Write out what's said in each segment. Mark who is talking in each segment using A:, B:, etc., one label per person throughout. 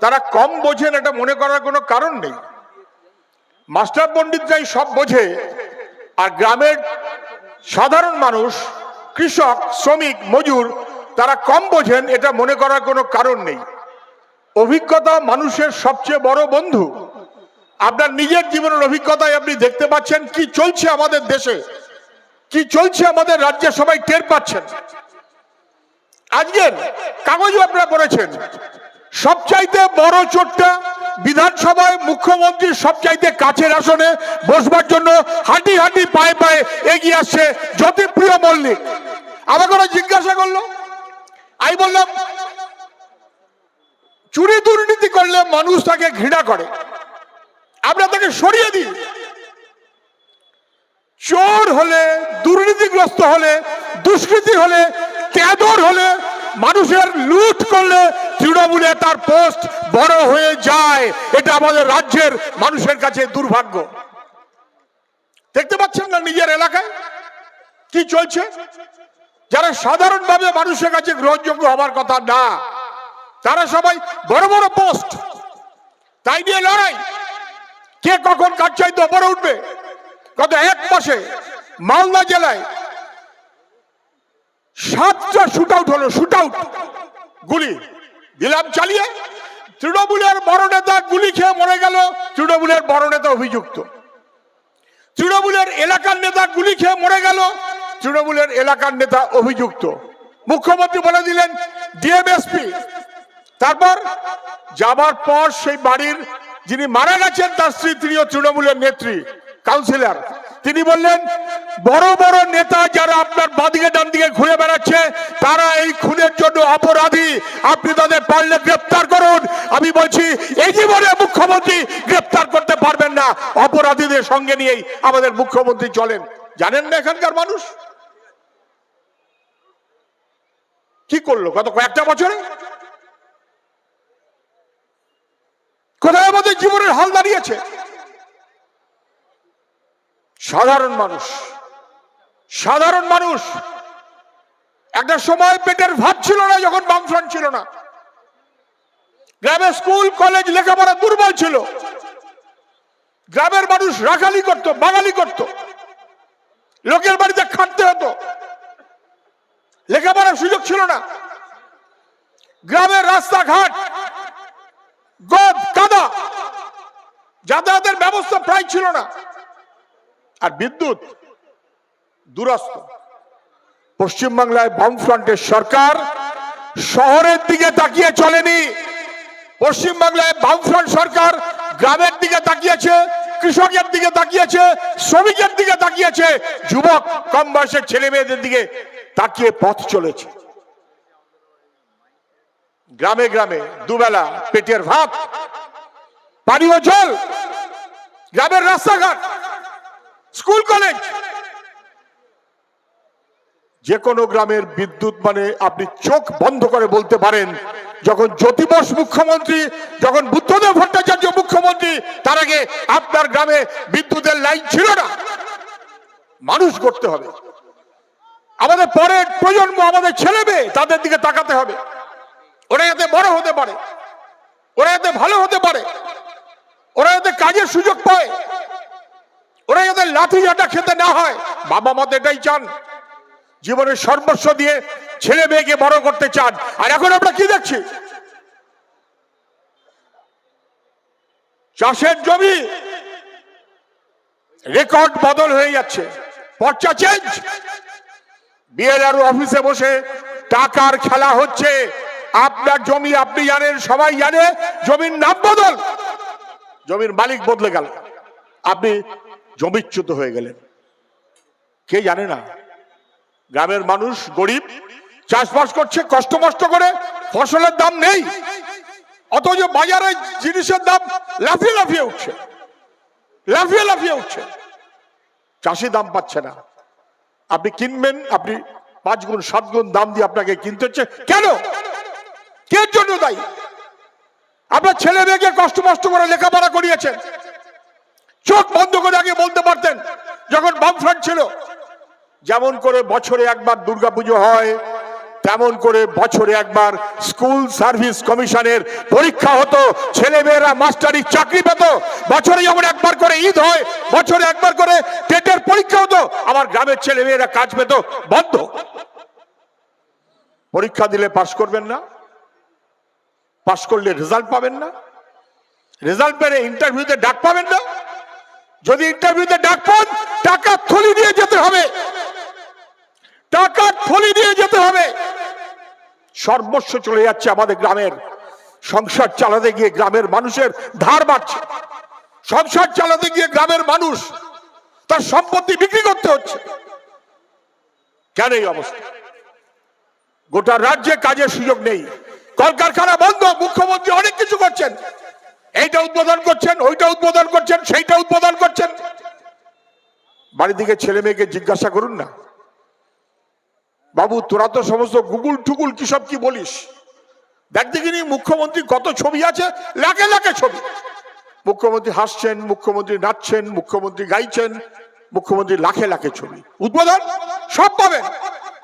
A: তারা কম বোঝেন এটা মনে করার কোনো কারণ নেই। মাস্টার পণ্ডিতরাই সব বোঝে, আর গ্রামের সাধারণ মানুষ, কৃষক, শ্রমিক, মজুর তারা কম বোঝেন এটা মনে করার কোনো কারণ নেই। অভিজ্ঞতা মানুষের সবচেয়ে বড় বন্ধু। আপনার নিজের জীবনের অভিজ্ঞতায় আপনি দেখতে পাচ্ছেন কি চলছে আমাদের দেশে, কি চলছে আমাদের রাজ্যে, সবাই টের পাচ্ছেন। আজকের কাগজও আপনারা পড়েছেন, সবচাইতে বড় চোটটা বিধানসভায় মুখ্যমন্ত্রীর সবচাইতে কাছের আসনে বসবার জন্য হাঁটি হাঁটি পায়ে পায়ে এগিয়ে আসছে জ্যোতিপ্রিয় মল্লিক। আমাকে ওরা জিজ্ঞাসা করলো, আমি বললাম চুরি দুর্নীতি করলে মানুষ তাকে ঘৃণা করে, আমরা তাকে সরিয়ে দিই। চোর হলে, দুর্নীতিগ্রস্ত হলে, দুষ্কৃতি হলে, তেদর হলে, মানুষের লুট করলে তৃণমূলে তার পোস্ট বড় হয়ে যায়। এটা আমাদের রাজ্যের মানুষের কাছে দুর্ভাগ্য। দেখতে পাচ্ছেন না নিজের এলাকায় কি চলছে? যারা সাধারণভাবে মানুষের কাছে গ্রহণযোগ্য হবার কথা না, তারা সবাই বড় বড় পোস্ট, তাই নিয়ে লড়াই, কে কখন কার চাইতে ওপরে উঠবে। গত এক মাসে মালদা জেলায় 7টা শুট আউট হলো, শুট আউট, গুলি দিলাম চালিয়ে। তৃণমূলের বড় নেতা গুলি খেয়ে মরে গেল, তৃণমূলের বড় নেতা অভিযুক্ত। তৃণমূলের এলাকার নেতা গুলি খেয়ে মরে গেল, তৃণমূলের এলাকার নেতা অভিযুক্ত। মুখ্যমন্ত্রী বলে দিলেন ডিএমএসপি। তারপর যাবার পর সেই বাড়ির যিনি মারা গেছেন তার স্ত্রী, তিনিও তৃণমূলের নেত্রী, কাউন্সিলর, তিনি বললেন বড় বড় নেতা যারা আপনার বাঁদিকে ডান দিকে ঘুরে বেড়াচ্ছে তারা এই খুনের জন্য অপরাধী, আপনি তাদের পারলে গ্রেপ্তার করুন। আমি বলছি এই জীবনে মুখ্যমন্ত্রী গ্রেপ্তার করতে পারবেন না, অপরাধীদের সঙ্গে নিয়েই আমাদের মুখ্যমন্ত্রী চলেন। জানেন না এখানকার মানুষ কি করলো গত কয়েকটা বছরে? কোথায় আমাদের জীবনের হাল দাঁড়িয়েছে? সাধারণ মানুষ, সাধারণ মানুষ। একটা সময় পেটের ভাত ছিল না যখন বামফ্রন্ট ছিল না, গ্রামের স্কুল কলেজ লেখাপড়া দুর্বল ছিল, গ্রামের মানুষ রাখালি করত, বাঙালি করত, লোকের বাড়িতে খাটতে হতো, লেখাপড়ার সুযোগ ছিল না, গ্রামের রাস্তাঘাট গদ কাদা, যাতায়াতের ব্যবস্থা প্রায় ছিল না, আর বিদ্যুৎ দুরস্ত। পশ্চিমবাংলায় বামফ্রন্টের সরকার শহরের দিকে তাকিয়ে চলেনি, পশ্চিমবাংলায় বামফ্রন্ট সরকার গ্রামের দিকে তাকিয়েছে, কৃষকের দিকে তাকিয়েছে, শ্রমিকের দিকে তাকিয়েছে, যুবক কম বয়সের ছেলে মেয়েদের দিকে তাকিয়ে পথ চলেছে। গ্রামে গ্রামে দুবেলা পেটের ভাত, পানীয় জল, গ্রামের রাস্তাঘাট, স্কুল কলেজ। যে কোনো গ্রামের বিদ্যুৎ মানে আপনি চোখ বন্ধ করে বলতে পারেন যখন জ্যোতি বস মুখ্যমন্ত্রী, যখন বুদ্ধদেব ভট্টাচার্য মুখ্যমন্ত্রী, তার আগে আপনার গ্রামে বিদ্যুতের লাইন ছিল না। মানুষ করতে হবে, আমাদের পরের প্রজন্ম, আমাদের ছেলে মেয়ে, তাদের দিকে তাকাতে হবে। ওরা যাতে বড় হতে পারে, ওরা যাতে ভালো হতে পারে, ওরা যাতে কাজের সুযোগ পায়, ওরা যাতে লাঠি ঝাঁটা খেতে না হয়। বাবা মা তো এটাই চান, জীবনের সর্বস্ব দিয়ে ছেলে মেয়েকে বড় করতে চান। আর এখন আমরা কি দেখছি? চাষের জমি রেকর্ড বদল হয়ে যাচ্ছে, পর্চা চেঞ্জ। বিএলআরও অফিসে বসে টাকার খেলা হচ্ছে। আপনার জমি আপনি জানেন, সবাই জানে, জমির নাম বদল, জমির মালিক বদলে গেল, আপনি জমিচ্যুত হয়ে গেলেন। কে জানে না? গ্রামের মানুষ গরিব, চাষবাস করছে কষ্ট মষ্ট করে, ফসলের দাম নেই, অথচ বাজারে জিনিসের দাম লাফিয়ে লাফিয়ে উঠছে, লাফিয়ে লাফিয়ে উঠছে। চাষি দাম পাচ্ছে না, আপনি কিনবেন, আপনি 5 গুণ 7 গুণ দাম দিয়ে আপনাকে কিনতে হচ্ছে। কেন? কে জন্য দায়ী? আপনার ছেলে মেয়েকে কষ্ট মষ্ট করে লেখাপড়া করিয়েছেন, চোখ বন্ধ করে আগে বলতে পারতেন যখন বামফ্রন্ট ছিল। যেমন করে বছরে একবার দুর্গাপুজো হয়, তেমন করে বছরে একবার স্কুল সার্ভিস কমিশনের পরীক্ষা হতো, ছেলেমেয়েরা মাস্টারি চাকরি পেত। বছরে যেমন একবার করে ঈদ হয়, বছরে একবার করে টেটের পরীক্ষা হতো, আমার গ্রামের ছেলেমেয়েরা কাজ পেত। বন্ধ। পরীক্ষা দিলে পাশ করবেন না, পাশ করলে রেজাল্ট পাবেন না, রেজাল্ট পেলে ইন্টারভিউতে ডাক পাবেন না। যদি ইন্টারভিউতে ডাক পান, টাকা থলি দিয়ে যেতে হবে, টাকা থলি দিয়ে যেতে হবে। সর্বস্ব চলে যাচ্ছে আমাদের গ্রামের। সংসার চালাতে গিয়ে গ্রামের মানুষের ধার বাড়ছে, সংসার চালাতে গিয়ে গ্রামের মানুষ তার সম্পত্তি বিক্রি করতে হচ্ছে। কেন এই অবস্থা? গোটা রাজ্যে কাজের সুযোগ নেই, কলকারখানা বন্ধ। মুখ্যমন্ত্রী অনেক কিছু করছেন, এইটা উদ্বোধন করছেন, ওইটা উদ্বোধন করছেন, সেইটা উদ্বোধন করছেন। বাড়ি দিকে ছেলে মেয়েকে জিজ্ঞাসা করুন না, বাবু তোরা তো সমস্ত গুগল টুগুল কি সব কি বলিস, দেখ দেখিনি মুখ্যমন্ত্রী কত ছবি আছে, লাখে লাখে ছবি। মুখ্যমন্ত্রী হাসছেন, মুখ্যমন্ত্রী নাচছেন, মুখ্যমন্ত্রী গাইছেন, মুখ্যমন্ত্রী লাখে লাখে ছবি। উদ্বোধন সব পাবেন।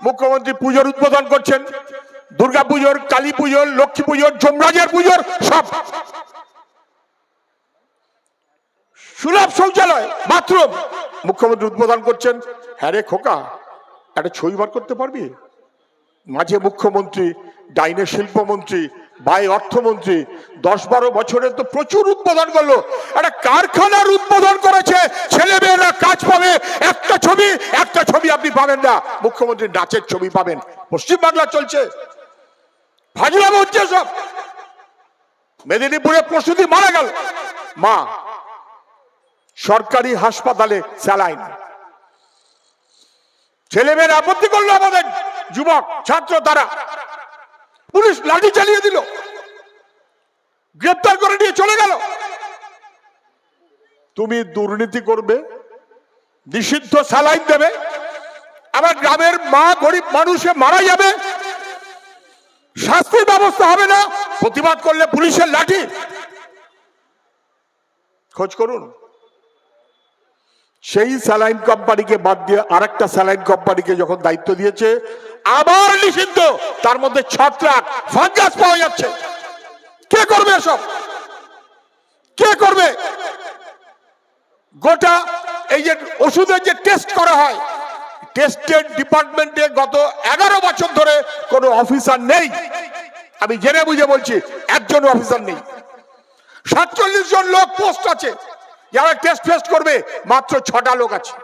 A: মুখ্যমন্ত্রী পুজোর উদ্বোধন করছেন, দুর্গা পুজোর, কালী পুজোর, লক্ষ্মী পুজোর, যমরাজের পুজোর, সব। সুলভ শৌচালয়, বাথরুম, মুখ্যমন্ত্রী উদ্বোধন করছেন। হ্যাঁ রে খোকা, একটা ছবি বার করতে পারবি? মাঝে মুখ্যমন্ত্রী, ডাইনে শিল্পমন্ত্রী, বাই অর্থমন্ত্রী, 10-12 বছরে তো প্রচুর উদ্বোধন করলো। একটা কারখানার উদ্বোধন করেছে, ছেলে মেয়েরা কাজ পাবে। একটা ছবি আপনি পাবেন না, মুখ্যমন্ত্রী নাচের ছবি পাবেন। পশ্চিমবাংলা চলছে, ফাজলাম হচ্ছে সব। মেদিনীপুরে প্রসূতি মারা গেল, মা সরকারি হাসপাতালে স্যালাইন। ছেলেমেয়েরা আপত্তি করলো, আমাদের যুবক ছাত্র, তারা পুলিশ লাঠি চালিয়ে দিল, গ্রেপ্তার করে নিয়ে চলে গেল। তুমি দুর্নীতি করবে, নিষিদ্ধ স্যালাইন দেবে, আবার গ্রামের মা গরিব মানুষে মারা যাবে, শাস্তির ব্যবস্থা হবে না, প্রতিবাদ করলে পুলিশের লাঠি। খোঁজ করুন। সেই স্যালাইন কোম্পানিকে বাদ দিয়ে আরেকটা স্যালাইন কোম্পানিকে যখন দায়িত্ব দিয়েছে, আবার নিষিদ্ধ, তার মধ্যে ছত্রাক ফাঙ্গাস পাওয়া যাচ্ছে। কে করবে এসব? কে করবে? গোটা এই যে ওষুধের যে টেস্ট করা হয়, টেস্টের ডিপার্টমেন্টে গত 11 বছর ধরে কোনো অফিসার নেই। আমি জেনে বুঝে বলছি, একজন অফিসার নেই। 47 জন লোক পোস্ট আছে যারা টেস্ট ফেস্ট করবে, মাত্র 6টা লোক আছে।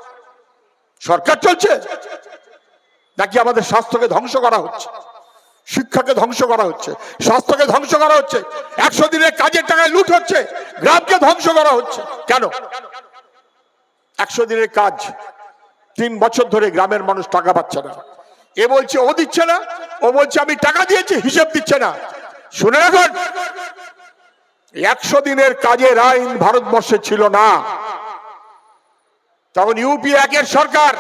A: সরকার চলছে নাকি আমাদের স্বাস্থ্যকে ধ্বংস করা হচ্ছে, শিক্ষাকে ধ্বংস করা হচ্ছে, স্বাস্থ্যকে ধ্বংস করা হচ্ছে, 100 দিনের কাজের টাকায় লুট হচ্ছে, গ্রামকে ধ্বংস করা হচ্ছে। কেন? 100 দিনের কাজ 3 বছর ধরে গ্রামের মানুষ টাকা পাচ্ছে না। এ বলছে ও দিচ্ছে না, ও বলছে আমি টাকা দিয়েছি, হিসেব দিচ্ছে না। শুনে রাখুন, 100 দিনের কাজের আইন ভারতবর্ষে ছিল না। তখন ইউপি 1 এর সরকার